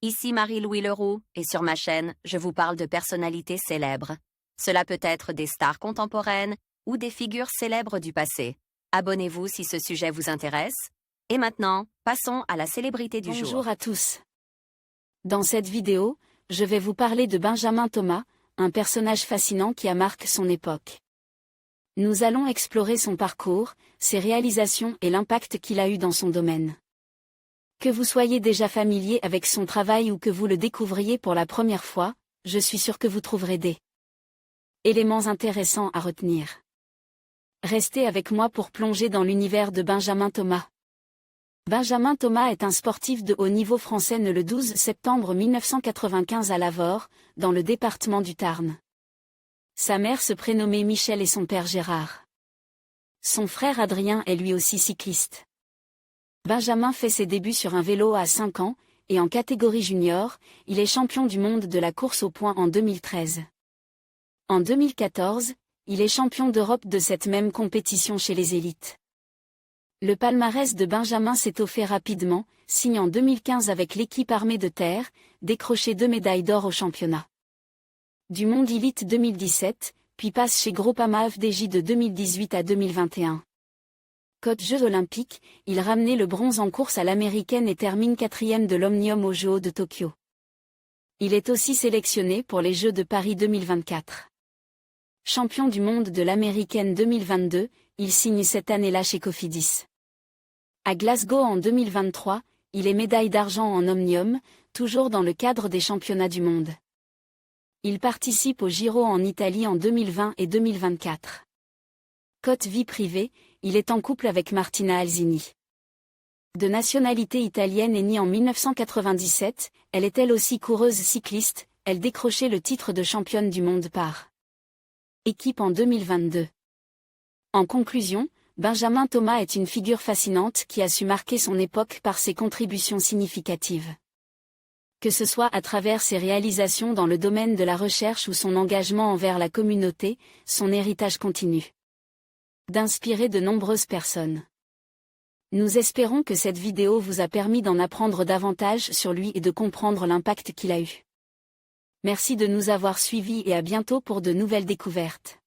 Ici Marie-Louis Leroux, et sur ma chaîne, je vous parle de personnalités célèbres. Cela peut être des stars contemporaines ou des figures célèbres du passé. Abonnez-vous si ce sujet vous intéresse. Et maintenant, passons à la célébrité du jour. Bonjour à tous. Dans cette vidéo, je vais vous parler de Benjamin Thomas, un personnage fascinant qui a marqué son époque. Nous allons explorer son parcours, ses réalisations et l'impact qu'il a eu dans son domaine. Que vous soyez déjà familier avec son travail ou que vous le découvriez pour la première fois, je suis sûr que vous trouverez des éléments intéressants à retenir. Restez avec moi pour plonger dans l'univers de Benjamin Thomas. Benjamin Thomas est un sportif de haut niveau français né le 12 septembre 1995 à Lavore, dans le département du Tarn. Sa mère se prénommait Michel et son père Gérard. Son frère Adrien est lui aussi cycliste. Benjamin fait ses débuts sur un vélo à 5 ans, et en catégorie junior, il est champion du monde de la course au poing en 2013. En 2014, il est champion d'Europe de cette même compétition chez les élites. Le palmarès de Benjamin s'étoffait rapidement, signe en 2015 avec l'équipe armée de terre, décroché 2 médailles d'or au championnat du monde élite 2017, puis passe chez Groupama FDJ de 2018 à 2021. Côte Jeux olympiques, il ramenait le bronze en course à l'américaine et termine 4e de l'Omnium aux Jeux de Tokyo. Il est aussi sélectionné pour les Jeux de Paris 2024. Champion du monde de l'américaine 2022, il signe cette année-là chez Cofidis. À Glasgow en 2023, il est médaille d'argent en Omnium, toujours dans le cadre des championnats du monde. Il participe au Giro en Italie en 2020 et 2024. Côte vie privée, il est en couple avec Martina Alzini. De nationalité italienne et née en 1997, elle est elle aussi coureuse cycliste, elle décrochait le titre de championne du monde par équipe en 2022. En conclusion, Benjamin Thomas est une figure fascinante qui a su marquer son époque par ses contributions significatives. Que ce soit à travers ses réalisations dans le domaine de la recherche ou son engagement envers la communauté, son héritage continue d'inspirer de nombreuses personnes. Nous espérons que cette vidéo vous a permis d'en apprendre davantage sur lui et de comprendre l'impact qu'il a eu. Merci de nous avoir suivis et à bientôt pour de nouvelles découvertes.